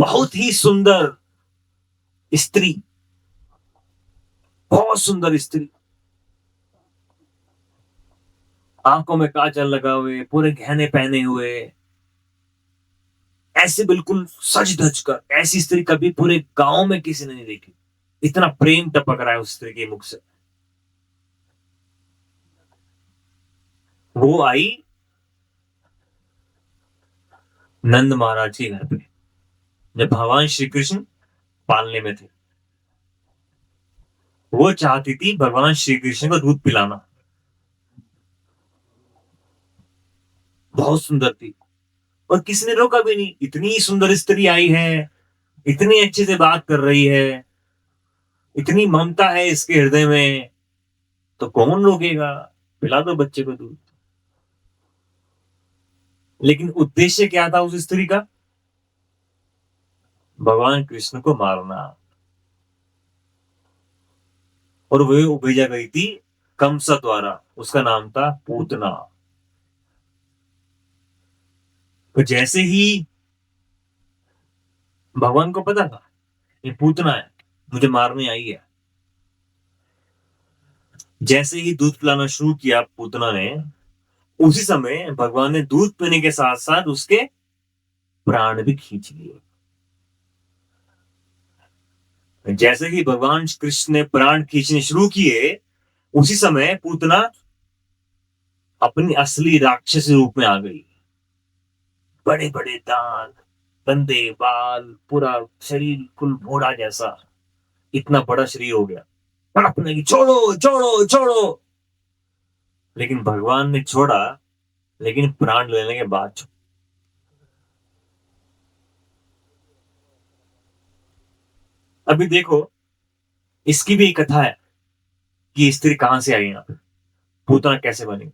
बहुत ही सुंदर स्त्री, बहुत सुंदर स्त्री, आंखों में काजल लगा हुए, पूरे गहने पहने हुए, ऐसे बिल्कुल सज धज कर, ऐसी स्त्री कभी पूरे गांव में किसी ने नहीं देखी। इतना प्रेम टपक रहा है उस स्त्री के मुख से। वो आई नंद महाराज के घर पे, जब भगवान श्री कृष्ण पालने में थे। वो चाहती थी भगवान श्री कृष्ण को दूध पिलाना। बहुत सुंदर थी और किसी ने रोका भी नहीं। इतनी सुंदर स्त्री आई है, इतनी अच्छे से बात कर रही है, इतनी ममता है इसके हृदय में, तो कौन रोकेगा? पिला दो बच्चे को दूध। लेकिन उद्देश्य क्या था उस स्त्री का? भगवान कृष्ण को मारना। और वो भेजा गई थी कंस द्वारा, उसका नाम था पूतना। तो जैसे ही भगवान को पता था ये पूतना है, मुझे मारने आई है, जैसे ही दूध पिलाना शुरू किया पूतना ने, उसी समय भगवान ने दूध पीने के साथ साथ उसके प्राण भी खींच लिए। जैसे ही भगवान कृष्ण ने प्राण खींचने शुरू किए, उसी समय पूतना अपनी असली राक्षसी रूप में आ गई। बड़े बड़े दांत, गंदे बाल, पूरा शरीर कुल घोड़ा जैसा, इतना बड़ा शरीर हो गया। तड़पने की, छोड़ो छोड़ो छोड़ो। लेकिन भगवान ने छोड़ा, लेकिन प्राण लेने के बाद छोड़ा। अभी देखो, इसकी भी एक कथा है कि स्त्री कहां से आई, यहाँ पे पूतना कैसे बनी।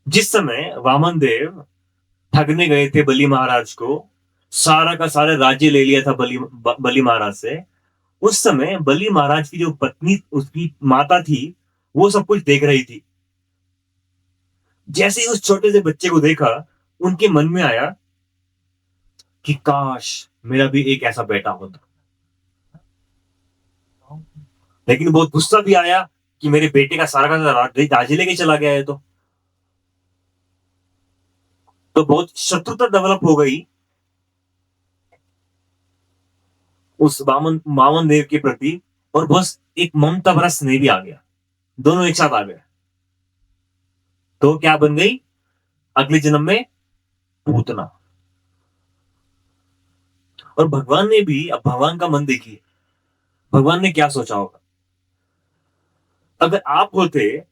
जिस समय वामन देव ठगने गए थे बलि महाराज को, सारा का सारा राज्य ले लिया था बलि महाराज से। उस समय बलि महाराज की जो पत्नी, उसकी माता थी, वो सब कुछ देख रही थी। जैसे ही उस छोटे से बच्चे को देखा, उनके मन में आया कि काश मेरा भी एक ऐसा बेटा होता। लेकिन बहुत गुस्सा भी आया कि मेरे बेटे का सारा राज्य लेके चला गया है। तो बहुत शत्रुता डेवलप हो गई उस वामन देव के प्रति, और बस एक ममता भरा स्नेह भी आ गया। दोनों एक साथ आ गए। तो क्या बन गई अगले जन्म में? पूतना। और भगवान ने भी, अब भगवान का मन देखिए, भगवान ने क्या सोचा होगा। अगर आप होते,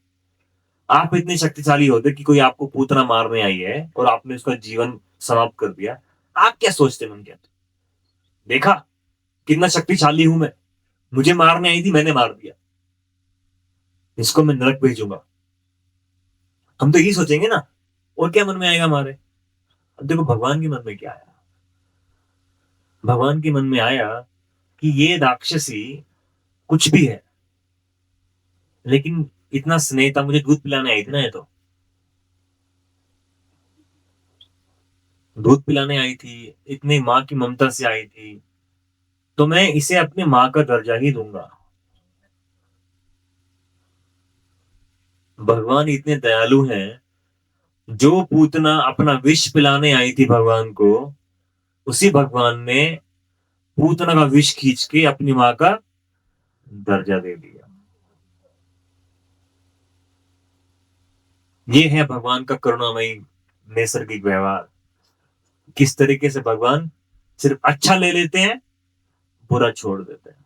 आप इतने शक्तिशाली होते कि कोई आपको पूतना मारने आई है और आपने उसका जीवन समाप्त कर दिया, आप क्या सोचते मन के अंदर? देखा कितना शक्तिशाली हूं मैं, मुझे मारने आई थी, मैंने मार दिया, इसको मैं नरक भेजूंगा। हम तो यही सोचेंगे ना। और क्या मन में आएगा हमारे? अब देखो भगवान के मन में क्या आया। भगवान के मन में आया कि ये राक्षसी कुछ भी है, लेकिन इतना स्नेह था, मुझे दूध पिलाने आई थी ना, ये तो दूध पिलाने आई थी, इतनी माँ की ममता से आई थी, तो मैं इसे अपनी माँ का दर्जा ही दूंगा। भगवान इतने दयालु हैं, जो पूतना अपना विष पिलाने आई थी भगवान को, उसी भगवान ने पूतना का विष खींच के अपनी माँ का दर्जा दे दिया। ये है भगवान का करुणामयी नैसर्गिक व्यवहार। किस तरीके से भगवान सिर्फ अच्छा ले लेते हैं, बुरा छोड़ देते हैं।